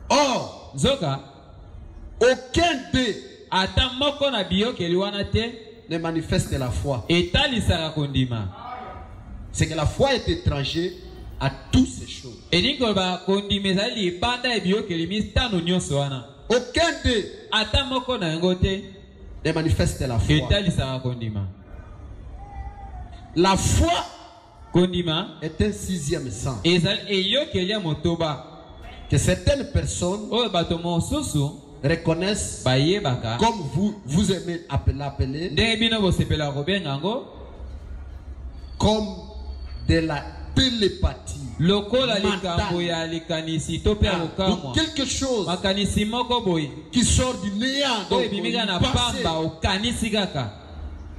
Or, aucun d'eux ne manifeste la foi. C'est que la foi est étrangère à toutes ces choses. Aucun d'eux ne manifeste la foi. La foi est un sixième sens. Que certaines personnes reconnaissent comme vous aimez l'appeler comme de la télépathie. Donc quelque chose qui sort du néant, donc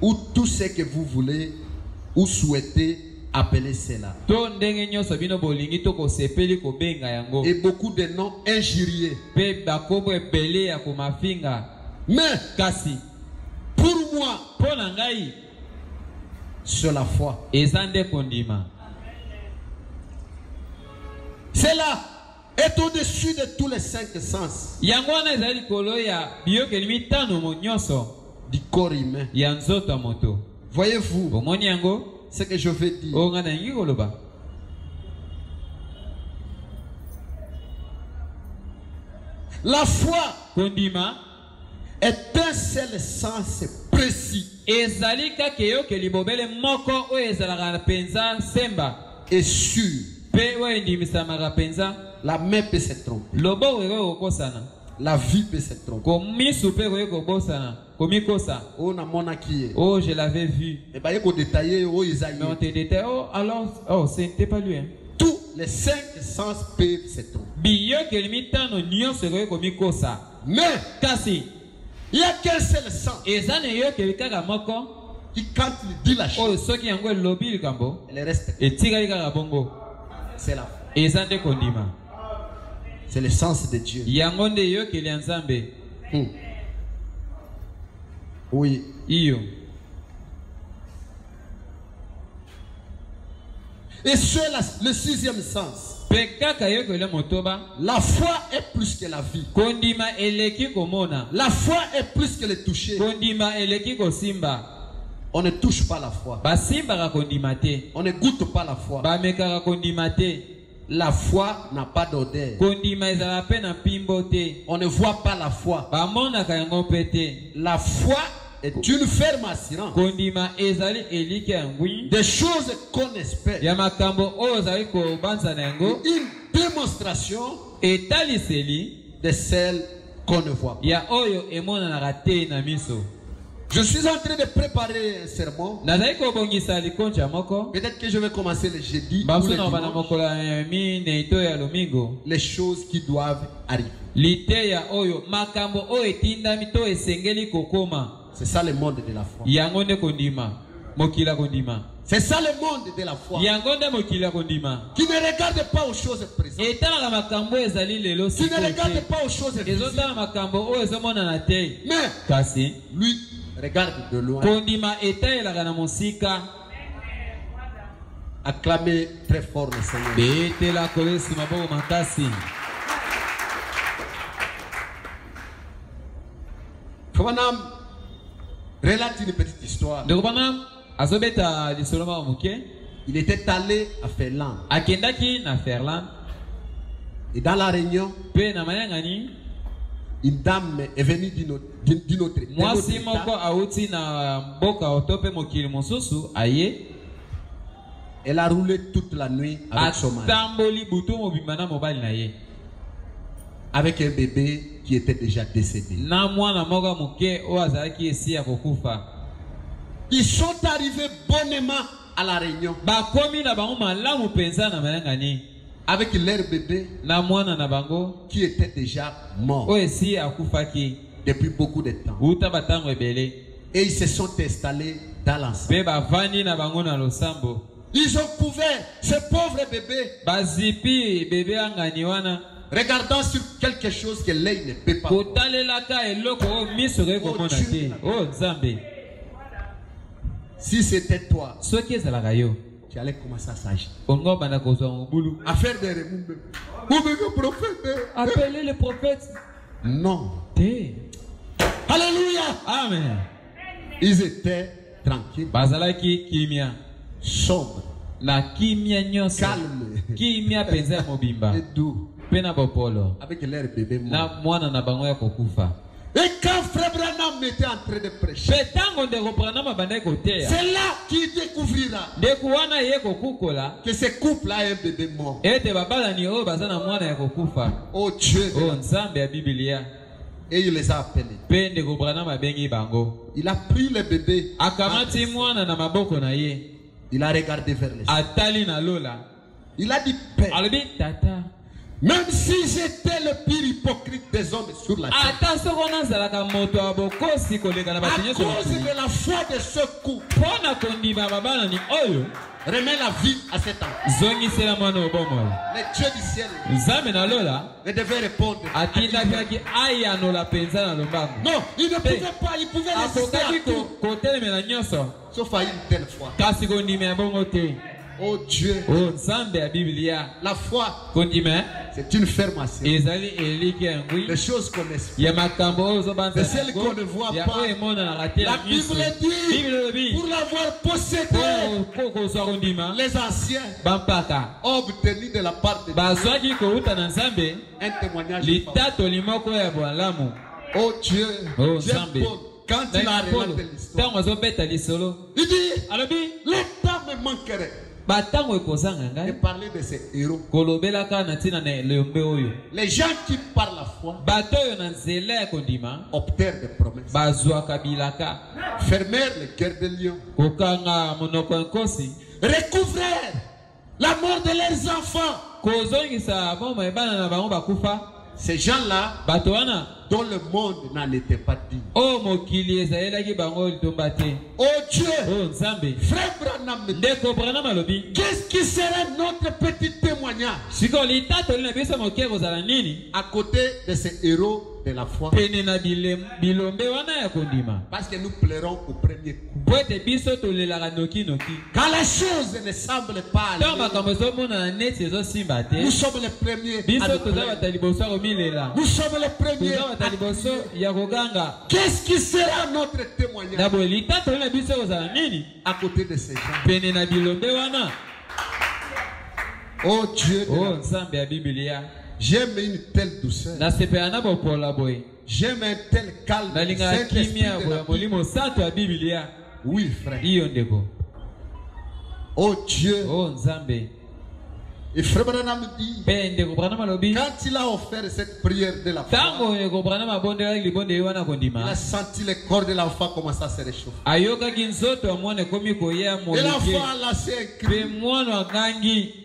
ou tout ce que vous voulez ou souhaitez appeler cela. Et beaucoup de noms injuriés. Mais pour moi, c'est la foi. Cela est au-dessus de tous les cinq sens du corps humain. Voyez-vous ce que je veux dire? La foi est un seul sens précis et sûr. La main peut se tromper. La vie peut se tromper. Oh, je l'avais vu. Mais on te détaille. Oh, alors, c'était pas lui. Hein. Tous les cinq sens peuvent se tromper. Mais, il n'y a qu'un seul sens qui, quand il dit la chose, elle reste. C'est la foi. C'est le sens de Dieu. Oui. Et c'est le sixième sens. La foi est plus que la vie. La foi est plus que le toucher. On ne touche pas la foi. On ne goûte pas la foi. La foi n'a pas d'odeur. On ne voit pas la foi. La foi est une ferme assurance des choses qu'on espère. Une démonstration de celles qu'on ne voit pas. Je suis en train de préparer un sermon. Peut-être que je vais commencer le jeudi ou le dimanche. Les choses qui doivent arriver. C'est ça le monde de la foi. C'est ça le monde de la foi. Qui ne regarde pas aux choses présentes. Qui ne regarde pas aux choses visibles. Mais lui regarde de loin. Acclamez très fort le Seigneur. Relate une petite histoire. Il était allé à Ferland. Et dans la réunion, une dame est venue d'une autre elle a roulé toute la nuit avec son mari. Avec un bébé qui était déjà décédé. Ils sont arrivés bonnement à la réunion. Avec leur bébé qui était déjà mort depuis beaucoup de temps. Et ils se sont installés dans l'ensemble. Ils ont couvert ce pauvre bébé, regardant sur quelque chose que l'œil ne peut pas voir. Si c'était toi, tu allais commencer à s'agir. À faire des remous. Le prophète. Appelez le prophète. Non. Alléluia. Amen. Ils étaient tranquilles. Bazalaki kimia. Sombres. Na kimia nyoso. Calme. Kimia penza mobimba. Et doux. Pena bopolo. Avec l'air bébé mort. Na mwana na bango ya kokufa. Et quand Frère Branham était en train de prêcher, c'est là qu'il découvrira que ce couple a un bébé mort. Oh Dieu. Et il les a appelés. Il a pris le bébé. Il a regardé vers les cieux. Il a dit, Père, même si j'étais le pire hypocrite des hommes sur la terre, à cause de la foi de ce couple, remets la vie à cet enfant. Mais Dieu du ciel ne devait répondre. Non, il ne pouvait pas, il pouvait résister à tout, sauf à une telle foi. Oh Dieu, la foi, c'est une ferme assiette. Les choses qu'on espère, c'est celles qu'on ne voit pas. La Bible dit, pour l'avoir possédé, les anciens ont obtenu de la part de Dieu un témoignage. Oh Dieu, quand il a relaté l'histoire, il dit, le temps me manquerait de parler de ces héros. Les gens qui par la foi obtinrent des promesses, fermèrent les cœurs de lions, recouvrèrent la mort de leurs enfants. Ces gens-là dont le monde n'en était pas digne. Oh Dieu, Frère Branham, qu'est-ce qui serait notre petit témoignage à côté de ces héros de la foi? Parce que nous pleurons au premier coup. Quand les choses ne semblent pas aller, nous sommes les premiers à pleurer. Nous sommes les premiers à pleurer. Qu'est-ce qui sera notre témoignage à côté de ces gens? Oh Dieu, j'aime une telle douceur. J'aime un tel calme. Oui, frère. Oh Dieu. Et Frère Branham dit, quand il a offert cette prière de la foi, il a senti le corps de l'enfant commencer à se réchauffer. Et l'enfant a lancé un cri.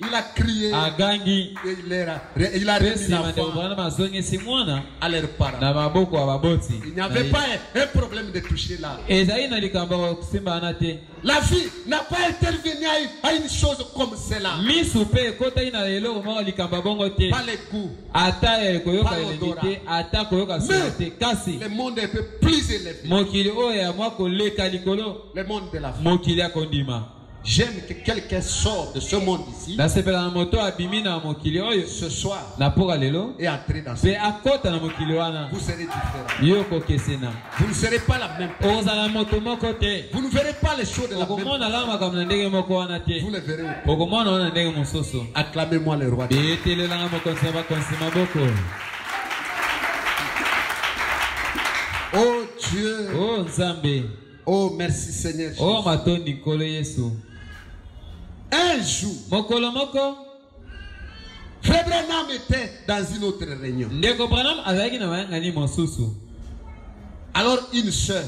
Il a crié. Et il a remis l'enfant à leurs parents. Il n'y avait pas un problème de toucher là. La vie n'a pas intervenu à une chose comme cela. Pas les goûts, pas l'odorat. Mais le monde est un peu plus élevé. Le monde de la foi. J'aime que quelqu'un sorte de ce monde ici ce soir et entrer dans ce monde. Vous serez différents. Vous ne serez pas la même personne. Vous ne verrez pas les choses de la même façon. Vous les verrez au pays. Acclamez-moi le roi. Oh Dieu. Oh Nzambe. Oh merci Seigneur. Oh matoni kolo Yesu. Un jour, Frère Branham était dans une autre réunion. Alors une sœur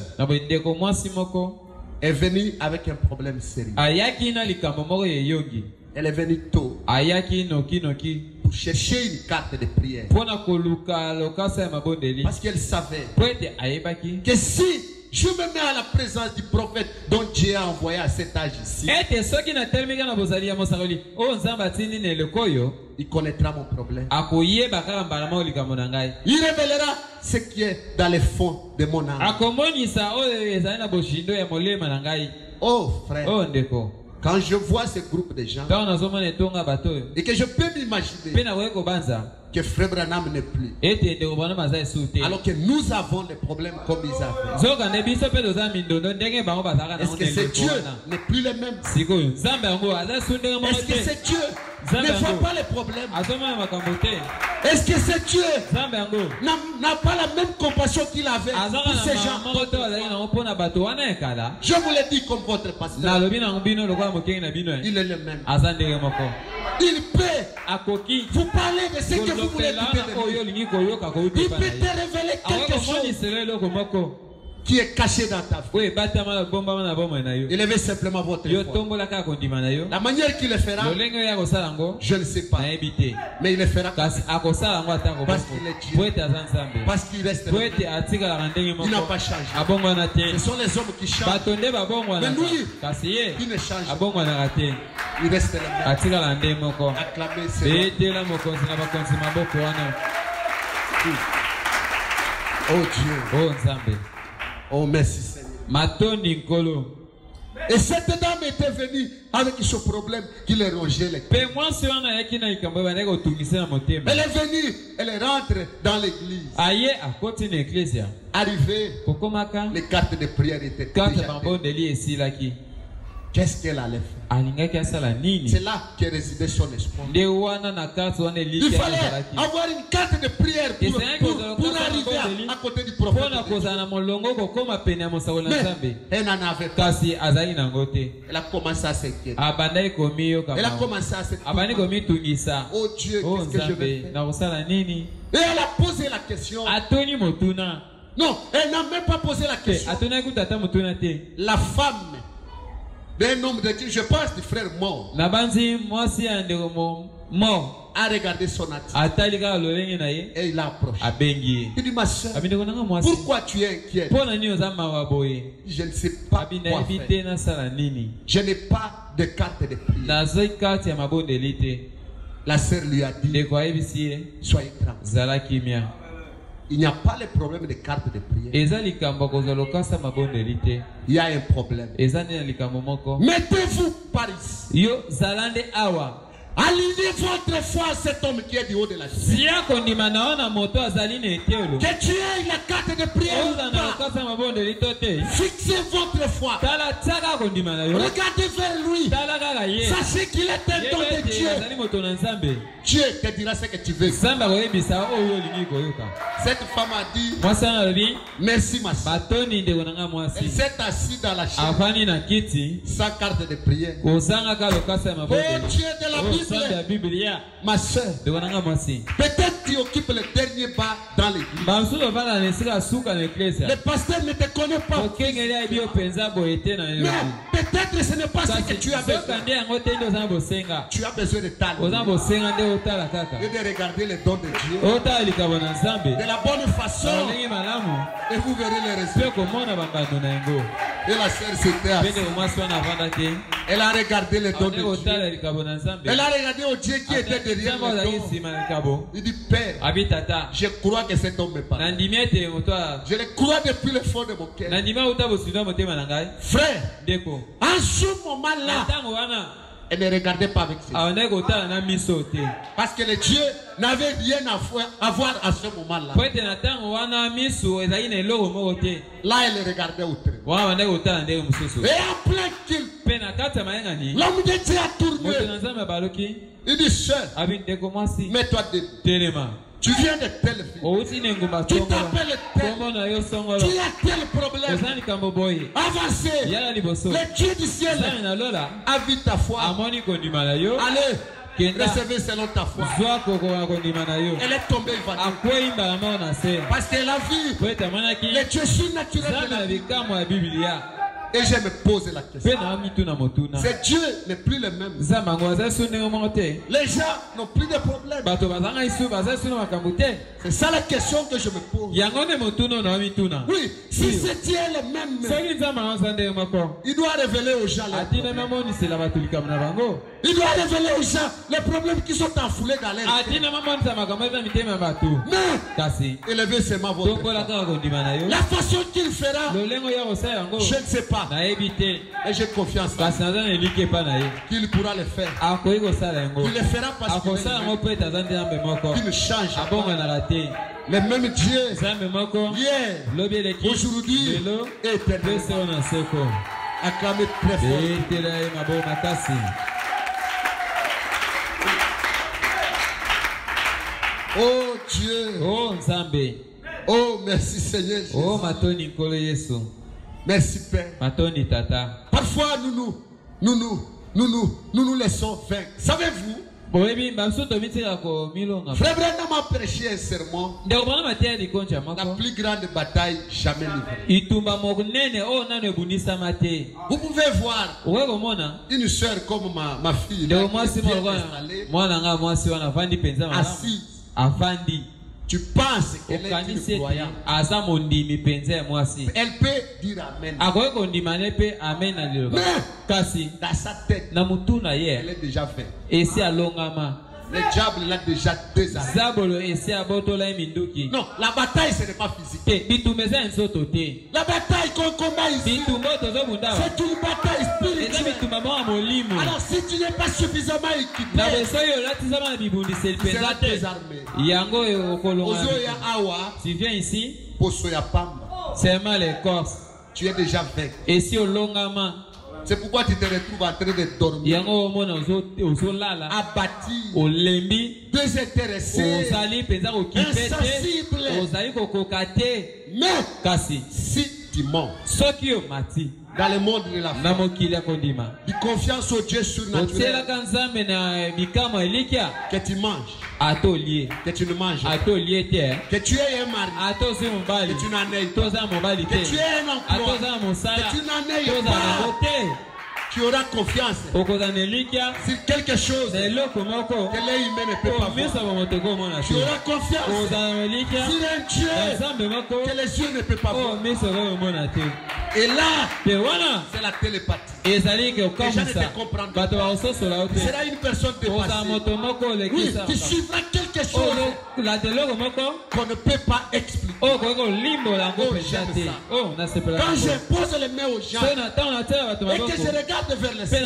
est venue avec un problème sérieux. Elle est venue tôt pour chercher une carte de prière. Parce qu'elle savait que si je me mets à la présence du prophète dont Dieu a envoyé à cet âge ici, il connaîtra mon problème. Il révélera ce qui est dans les fonds de mon âme. Oh frère, Quand je vois ce groupe de gens et que je peux m'imaginer que Frère Branham n'est plus, alors que nous avons des problèmes comme ils avaient, est-ce que ce Dieu n'est plus le même? Est-ce que ce Dieu ne voit pas les problèmes? Est-ce que ce Dieu n'a pas la même compassion qu'il avait pour ces gens? Je vous l'ai dit comme votre pasteur. Il est le même. Il peut vous parler de ce que vous voulez écouter de lui. Il peut te révéler quelque chose qui est caché dans ta vie. Il veut simplement votre foi. La manière qu'il le fera, je ne sais pas. Mais il le fera parce qu'il est Dieu. Parce qu'il reste là. Il n'a pas changé. Ce sont les hommes qui changent. Mais lui, il ne change pas. Il reste là. Acclamez Seigneur. Oh Dieu. Oh merci Seigneur. Et cette dame était venue avec ce problème qui les rongeait les cœurs. Elle est venue, elle rentre dans l'église. Arrivée, les cartes de prière étaient déjà. Qu'est-ce qu'elle allait faire? C'est là que résidait son espoir. Il fallait avoir une carte de prière pour arriver à côté du prophète. Mais elle n'en avait pas. Elle a commencé à s'inquiéter. Elle a commencé à s'inquiéter. Oh Dieu, qu'est-ce que je vais faire? Et elle a posé la question. Non, elle n'a même pas posé la question. La femme d'un homme de Dieu, je pense du frère mort, a regardé son attitude et il l'a approché. Il dit, ma soeur, pourquoi tu es inquiète? Je ne sais pas quoi faire. Je n'ai pas de carte de prière. La sœur lui a dit, soyez tranquille. Il n'y a pas le problème de carte de prière. Il y a un problème. Mettez-vous par ici. Alignez votre foi à cet homme qui est du haut de la terre. Que tu aies la carte de prière ou pas. Fixez votre foi. Regardez vers lui. Sachez qu'il est un don de Dieu. Dieu te dira ce que tu veux. Cette femme a dit, merci ma soeur. Elle s'est assise dans la chaise sans carte de prière. Oh Dieu de la Bible, ma soeur, peut-être tu occupes le dernier bas dans l'église. Le pasteur ne te connaît pas. Mais peut-être ce n'est pas ce que tu as besoin. Tu as besoin de talent. Et de regarder les dons de Dieu de la bonne façon, et vous verrez les résultats. Et la sœur s'était assise. Elle a regardé les dons de Dieu. Elle a regardé au Dieu qui était derrière les dons. Il dit, Père, je crois que cet homme me parle. Je le crois depuis le fond de mon cœur. Frère, en ce moment-là, elle ne regardait pas avec ses yeux. Parce que le Dieu n'avait rien à voir à ce moment-là. Là, elle regardait autrement. Et en plein qu'il, l'homme de Dieu a tourné. Il dit, sœur, mets-toi debout. Tu viens de telle ville. Tu t'appelles tel. Tu as tel problème. Avancez. Le Dieu du ciel a vu ta foi. Allez, recevez selon ta foi. Elle est tombée évanouie. Parce qu'elle a vu le Dieu surnaturel de la vie. Et je me pose la question. Ce Dieu n'est plus le même. Les gens n'ont plus de problème. C'est ça la question que je me pose. Oui, si ce Dieu est le même, il doit révéler aux gens. Il doit révéler aux gens les problèmes qui sont enfoulés dans l'air. Mais élevez seulement votre foi. La façon qu'il fera, je ne sais pas. Et j'ai confiance qu'il pourra le faire. Il le fera parce qu'il ne change pas. Le même Dieu, hier, aujourd'hui et éternellement. Acclamez très fort. Oh Dieu. Oh Nzambe. Oh merci Seigneur Jésus. Oh matoni nkolo Yesu. Merci Père. Matoni tata. Parfois nous laissons faire. Savez-vous? Frère Branham a prêché un sermon. La plus grande bataille jamais livrée. Vous pouvez voir une soeur comme ma fille là, assise. Tu penses qu'elle est une croyante. Elle peut dire Amen. Mais dans sa tête, elle est déjà faite. Le diable l'a déjà désarmé. Non, la bataille ce n'est pas physique. La bataille qu'on combat ici, c'est une bataille spirituelle. Alors si tu n'es pas suffisamment équipé, tu seras désarmé. Tu viens ici, c'est mal l'écorce. Tu es déjà vaincu. Et si au longama, c'est pourquoi tu te retrouves en train de dormir, abattu, désintéressé, insensible. Mais si tu mens dans le monde de la foi, de confiance au Dieu surnaturel, que tu manges, que tu ne manges, que tu aies un mari, que tu n'en aies pas, que tu aies un emploi, que tu n'en aies pas, tu auras confiance sur quelque chose que l'œil humain ne peut pas voir. Tu auras confiance sur un Dieu que les yeux ne peuvent pas voir. Et là, c'est la télépathie. Les gens ne te comprennent pas. Tu seras une personne dépassée. Oui, tu suivras quelque chose qu'on ne peut pas expliquer. Oh, j'aime ça. Quand je pose les mains aux gens et que je regarde vers le ciel,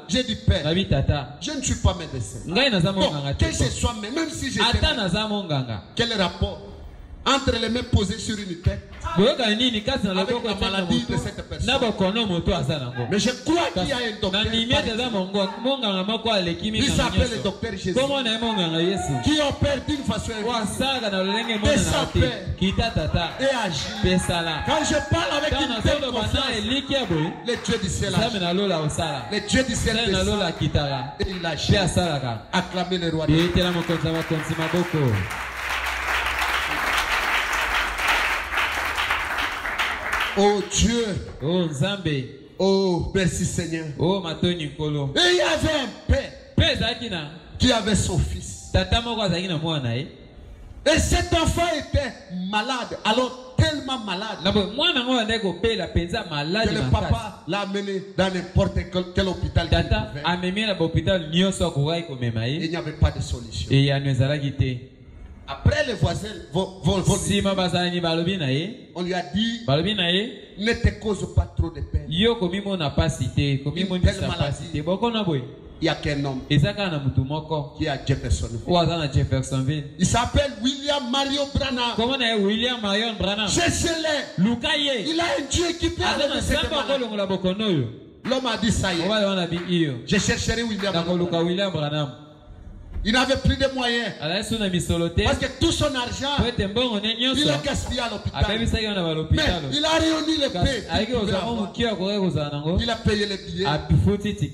j'ai dit Père, je ne suis pas médecin. Bon, que je sois, même si j'étais, quel rapport entre les mains posées sur une tête avec la maladie de cette personne? Mais je crois qu'il y a un docteur. Il s'appelle le docteur Jésus, qui opère d'une façon et agit. Quand je parle avec une telle confiance, le Dieu du ciel agit. Le Dieu du ciel descend et il agit. Acclamez le roi de Dieu. Oh Dieu. Oh Nzambe. Oh merci Seigneur. Oh matoni nkolo. Et il y avait un père qui avait son fils. Et cet enfant était malade. Alors tellement malade que le papa l'a amené dans n'importe quel hôpital. Il n'y avait pas de solution. Après les voisins vont dire, on lui a dit, ne te cause pas trop de peine. Une telle maladie. Il n'y a qu'un homme qui est à Jeffersonville. Il s'appelle William Marion Branham. Cherchez-le. Il a un Dieu qui peut enlever cette maladie. L'homme a dit ça y est. Je chercherai William Branham. Il n'avait plus de moyens. Parce que tout son argent, il l'a gaspillé à l'hôpital. Mais il a réuni les paix. Il a payé les billets.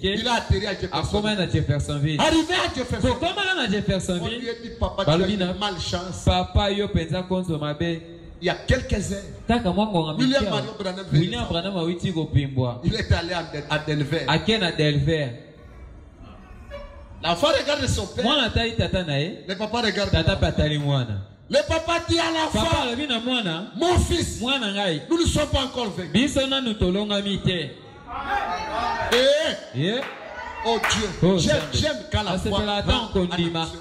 Il a atterri à Jeffersonville. Arrivé à Jeffersonville, on lui a dit, papa, tu as eu malchance. Il y a quelques heures, William Branham il est allé à Denver. L'enfant regarde son père. Le papa regarde. Le papa dit à l'enfant, mon fils, nous ne sommes pas encore vaincus. Oh Dieu, j'aime quand la foi rend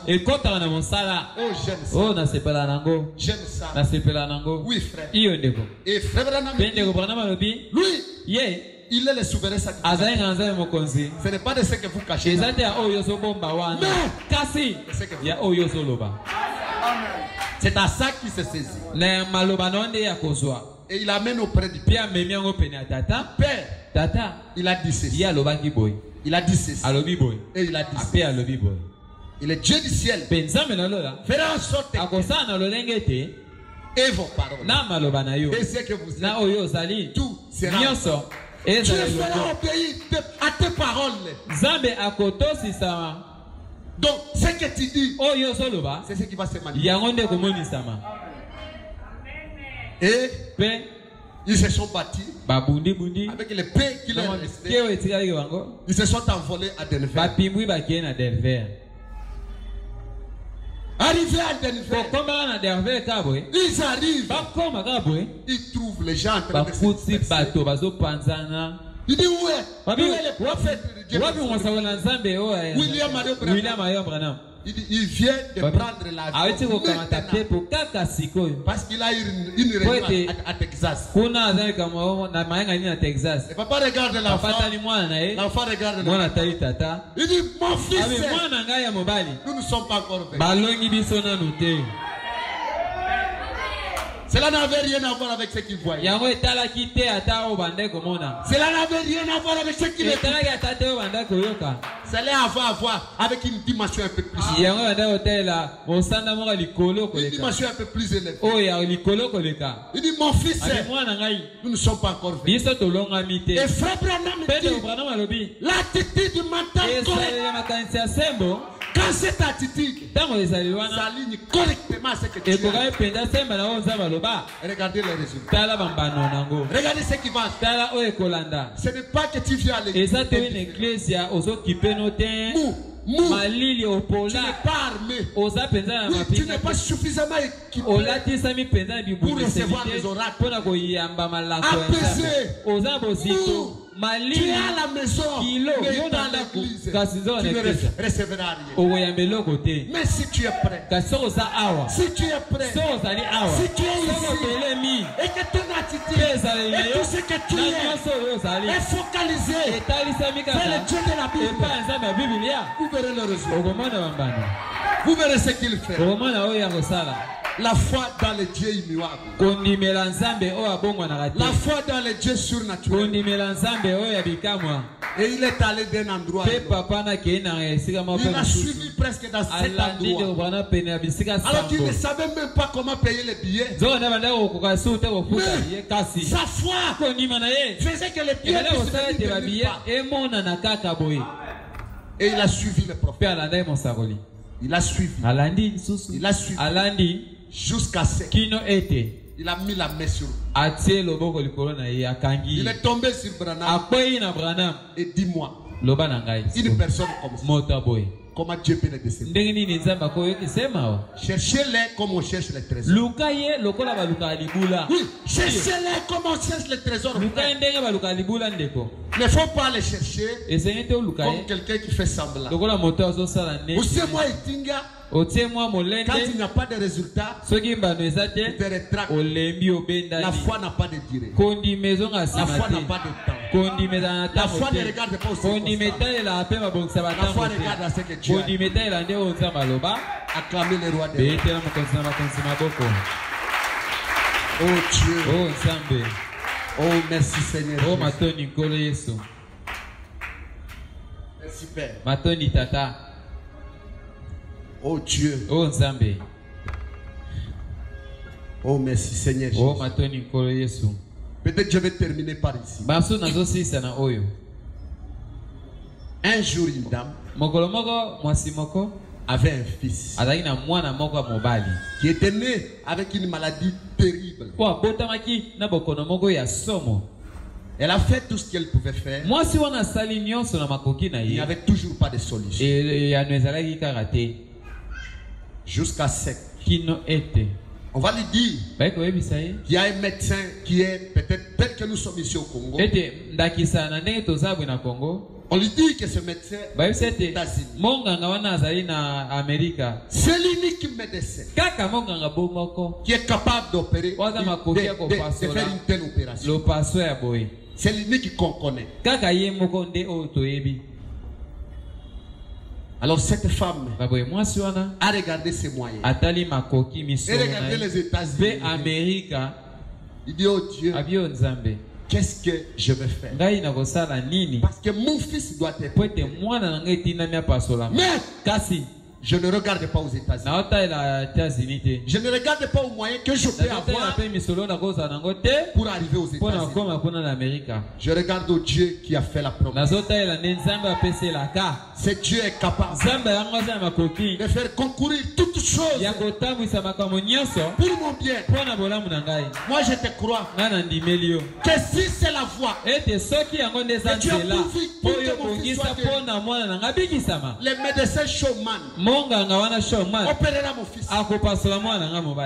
et quand on a mon salaire, oh j'aime ça. Oh na sepela nango. J'aime ça. Na sepela nango. Oui frère. Et frère Branham, lui, il est le souverain sacrificateur. Ce n'est pas de ce que vous cachez. Mais c'est à ça qu'il se saisit. Et il amène auprès du Père. Père, Tata, il a dit ceci. Il a dit ceci. Et il a dit ceci. Il est Dieu du ciel. Fera en sorte que et vos paroles et ce que vous êtes, tout sera. Tu feras obéir à tes paroles. Donc, ce que tu dis, c'est ce qui va se manifester. Et ils se sont battus avec les paix qui leur restaient. Ils se sont envolés à Denver. Arrivés à Denver, ils arrivent. Ils trouvent les gens en train de se disperser. Il dit où est le prophète de Dieu? William Branham. Il dit, il vient de prendre l'avion parce qu'il a une réunion à Texas. Et papa regarde l'enfant. L'enfant regarde l'enfant. Il dit, mon fils, nous ne sommes pas encore venus. Cela n'avait rien à voir avec ce qu'il voyait. Cela n'avait rien à voir avec ce qu'il écoutait. Cela avait à voir avec une dimension un peu plus élevée. Une dimension un peu plus élevée. Il dit, mon fils, nous ne sommes pas encore venus. Et frère Branham dit, l'attitude mentale correcte. Quand cette attitude s'aligne correctement à ce que tu as, regardez les résultats. Regardez ce qui va. Ce n'est pas que tu viens à l'église. Tu n'es pas armé. Tu n'es pas suffisamment équipé pour recevoir les oracles. Apaisé. Tu es à la maison, mais dans l'église, tu ne recevras rien. Mais si tu es prêt, si tu es prêt, si tu es ici, et que ton attitude, et tout ce que tu es focalisé vers le Dieu de la Bible, vous verrez le résultat. Vous verrez ce qu'il fait. La foi dans le Dieu immuable. La foi dans le Dieu surnaturel. Et il est allé d'un endroit à l'autre. Il a suivi presque dans cet endroit. Alors qu'il ne savait même pas comment payer les billets. Mais sa foi faisait que les billets ne pas. Et il a suivi le prophète. Il a suivi. Il a suivi. Jusqu'à ce qu'il a mis la main sur lui. Il est tombé sur Branham. Et dis-moi, une personne comme ça, comment Dieu peut les décider? Cherchez-les comme on cherche les trésors. Oui, cherchez-les comme on cherche les trésors. Il ne faut pas les chercher comme quelqu'un qui fait semblant. Vous savez, moi, quand il n'y a pas de résultat, tu te rétractes. La foi n'a pas de durée. La foi n'a pas de temps. La foi ne regarde pas au circonstances. La foi regarde à ce que Dieu a dit. Acclamez le roi des rois. Oh Dieu. Oh merci Seigneur. Merci Père. Oh Dieu. Oh Nzambe. Oh merci Seigneur Jésus. Oh matoni nkolo Yesu. Peut-être je vais terminer par ici. Baso nazosisa na oyo. Un jour une dame mokolo moko mwasi moko avait un fils azalaki na mwana moko mobali qui était né avec une maladie terrible. Po abotamaki na bokono moko ya somo. Elle a fait tout ce qu'elle pouvait faire. Mwasi wana sali nyonso na makoki na ye. Il n'y avait toujours pas de solution. Et ya nezalaki karate. Jusqu'à ce qu'il était. On va lui dire qu'il y a un médecin qui est peut-être tel que nous sommes ici au Congo. On lui dit que ce médecin est d'Asie. C'est l'unique médecin qui est capable d'opérer, de faire une telle opération. C'est l'unique qu'on connaît. Alors cette femme a regardé ses moyens. Et regardé les États-Unis. Il dit, oh Dieu, qu'est-ce que je vais faire? Parce que mon fils doit être prêt. Mais je ne regarde pas aux États-Unis. Je ne regarde pas aux moyens que je peux avoir pour arriver aux États-Unis. Je regarde au Dieu qui a fait la promesse. Ce Dieu est capable de faire concourir toutes choses pour mon bien. Moi je te crois que si c'est la voie que Dieu a pourvu pour que mon fils soit guéri, les médecins showman opérera mon fils.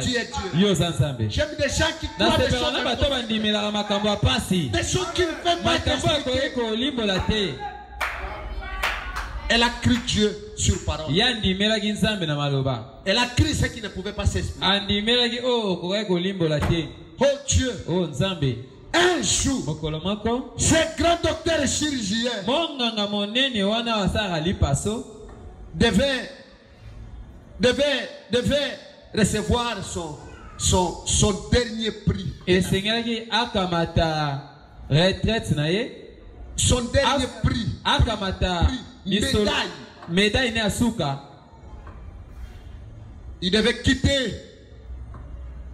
Tu es Dieu. J'aime des gens qui croient des choses qui ne peuvent pas être. Elle a cru Dieu sur parole. Elle a cru ce qui ne pouvait pas s'expliquer. Oh Dieu. Un jour, ce grand docteur chirurgien devait recevoir son dernier prix. Son dernier prix. Médaille. Il devait quitter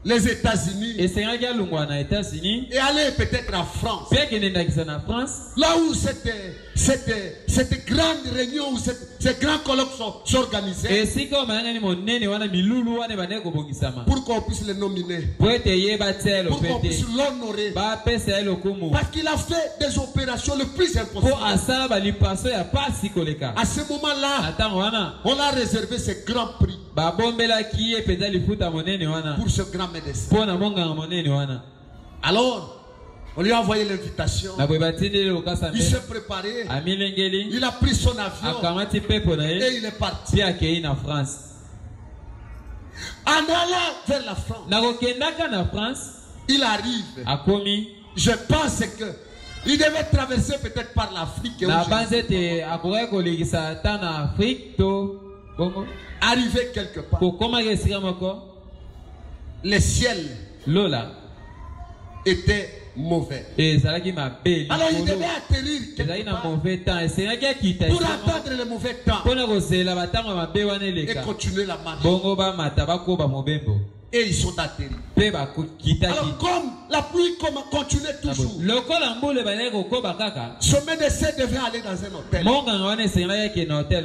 les États-Unis et aller peut-être en France. Là où cette grande réunion, où ces grands colloques s'organisaient. Pour qu'on puisse le nominer. Pour qu'on puisse l'honorer. Parce qu'il a fait des opérations le plus impossibles. À ce moment-là, on a réservé ce grand prix pour ce grand médecin. Alors, on lui a envoyé l'invitation. Il s'est préparé. Il a pris son avion et il est parti. En allant vers la France, il arrive. Je pense que il devait traverser peut-être par l'Afrique. Arrivé quelque part. Le ciel était mauvais. Alors il devait atterrir quelque part pour attendre le mauvais temps et continuer la marche. Et ils sont atterris. Alors comme la pluie continuait toujours, ce médecin devait aller dans un hôtel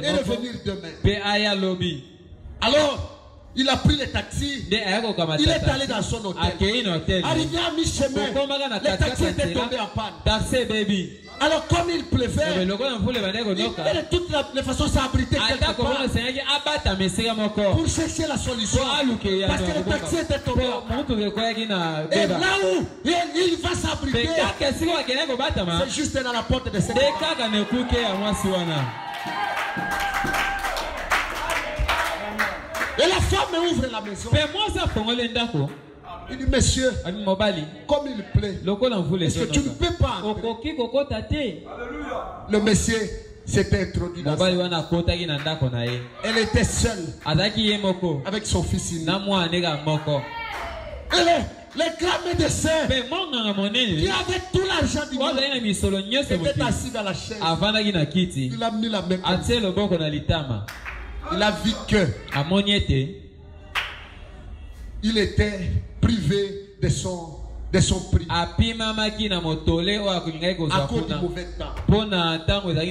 et revenir demain. Alors il a pris le taxi. Il est allé dans son hôtel. Arrivé à mi-chemin, le taxi était tombé en panne. Alors comme il pleuvait, il de toutes les façons s'abriter quelque part pour chercher la solution. Parce que le taxi était tombé en panne. Et là où il va s'abriter, c'est juste dans la porte de cette maison. Et la femme ouvre la maison. Il dit, monsieur, comme il plaît, est-ce que tu ne peux pas entrer? Le monsieur s'était introduit dans sa maison. Elle était seule avec son fils aîné. Et le grand médecin qui avait tout l'argent du monde était assis dans la chaise. Il a mis la main. Il a vu que il était privé de son prix à cause du mauvais temps. Il était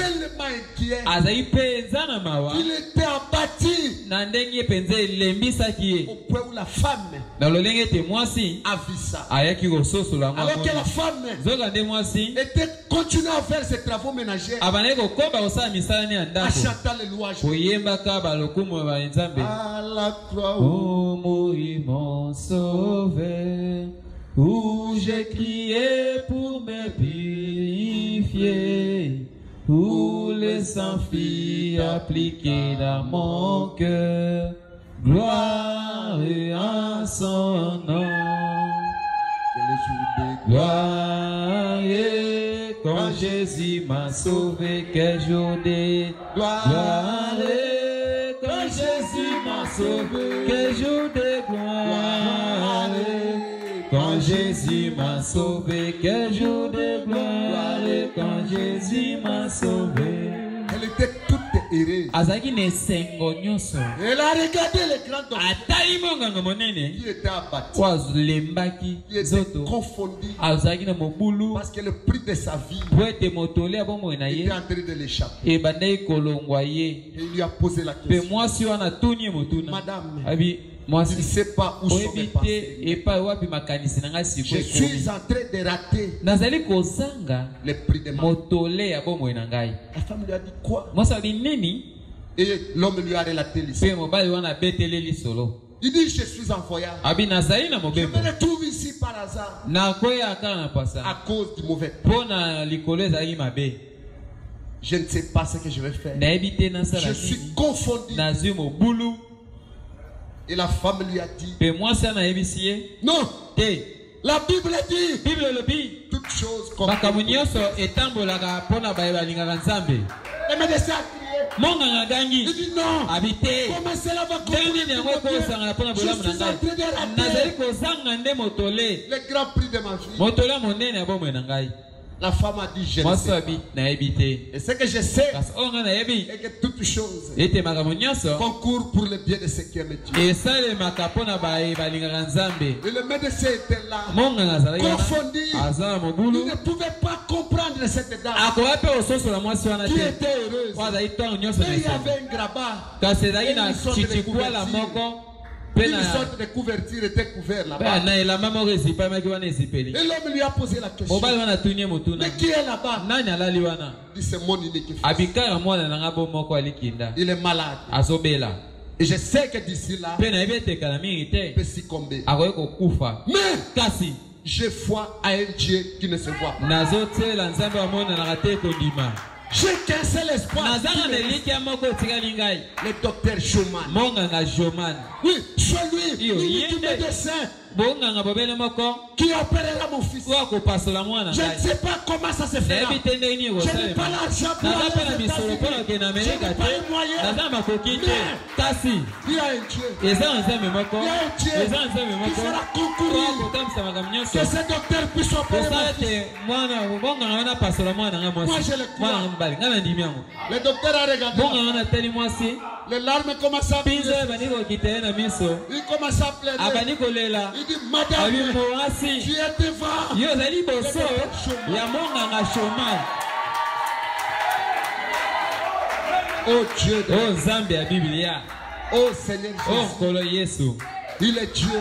tellement inquiet. Il était abattu au point où la femme a vu ça. Alors que la femme était continuée à faire ses travaux ménagers, à chanter les louanges. À la croix où ils m'ont sauvé, où j'ai crié pour me purifier, pour les sans-filles appliqués dans mon cœur. Gloire à son nom. Gloire quand Jésus m'a sauvé, quel jour de gloire. Quand Jésus m'a sauvé, quel jour de gloire. Quand Jésus m'a sauvé, quel jour de gloire. Quand Jésus m'a sauvé. Elle était toute heureuse. Elle a regardé les grands hommes qui étaient abattus, qui étaient confondus, parce que le prix de sa vie était en train de l'échapper. Et il lui a posé la question. Madame, je ne sais pas où sont mes pensées. Je suis en train de rater le prix de ma vie. La femme lui a dit quoi? Et l'homme lui a relaté l'histoire. Il dit, je suis en voyage. Je me retrouve ici par hasard à cause du mauvais temps. Je ne sais pas ce que je vais faire. Je suis confondu. Et la femme lui a dit, non, la Bible dit, toutes choses comme et le médecin a crié. Il dit non. Comment cela va continuer? Je suis en train de rater le grand prix de ma vie. La femme a dit, je ne sais pas. Et ce que je sais, est que toutes choses concourent pour le bien de ceux qui aiment Dieu. Et le médecin était là, confondu. Il ne pouvait pas comprendre cette dame qui était heureuse. Mais il y avait un grabat. Une sorte de couverture était couverte là-bas. Et l'homme lui a posé la question. Mais qui est là-bas? Il dit, c'est mon unique fils. Il est malade. Et je sais que d'ici là, il peut succomber. Mais j'ai foi à un Dieu qui ne se voit pas. J'ai qu'un seul espoir. Le docteur Joman. Oui, celui, l'unique médecin qui opérera mon fils. Je ne sais pas comment ça se fera. Je n'ai pas l'argent pour aller aux États-Unis. Je n'ai pas les moyens. Mais il y a un Dieu. Il y a un Dieu qui fera concourir que ce docteur puisse opérer mon fils. Moi je le crois. Le docteur a regardé. Les larmes commencent à pleurer. Il commence à pleurer. Il dit, madame, tu es devant. Oh Dieu de oh Seigneur Jésus. Il est Dieu.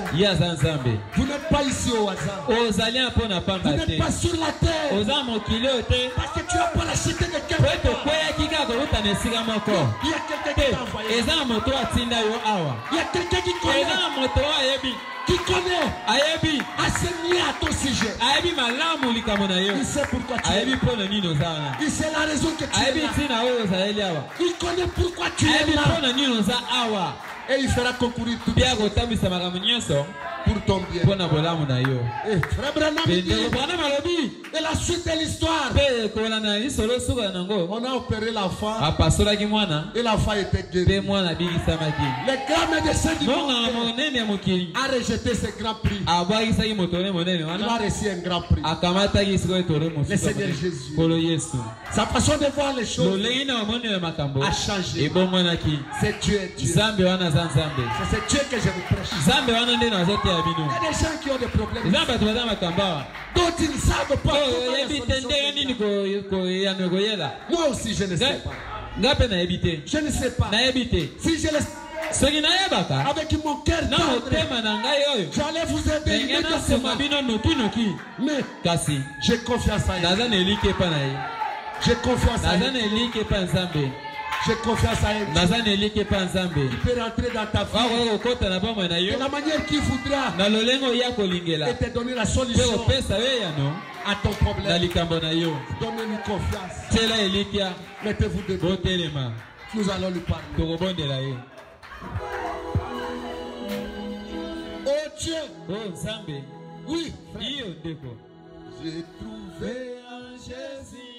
Vous n'êtes pas ici au hasard. Vous n'êtes pas sur la terre parce que tu as pas la cité de quelqu'un. Il y a quelqu'un qui t'a envoyé. Il y a quelqu'un qui connaît. Qui connaît enseigné à ton sujet. Il sait pourquoi tu es là. Il sait la raison que tu es là. Il connaît pourquoi tu es là. Et il fera concourir tout pour ton bien. Et frère Branham dit, et la suite de l'histoire, on a opéré l'enfant et l'enfant était guéri. Le grand médecin du monde a rejeté ce grand prix. Il a reçu un grand prix. Le Seigneur Jésus, sa façon de voir les choses a changé. C'est Dieu. C'est ce Dieu que je vous prêche. Il y a des gens qui ont des problèmes dont ils ne savent pas moi aussi je ne sais pas. Je ne sais pas. Si je le avec mon cœur j'allais vous aider immédiatement. Mais j'ai confiance à Dieu. J'ai confiance à Dieu. J'ai confiance à elle. Il peut rentrer dans ta vie. De la manière qu'il voudra. Et te donner la solution à ton problème. Donne-lui confiance. Mettez-vous debout. Nous allons lui parler. Oh Dieu. Oui, frère. J'ai trouvé en Jésus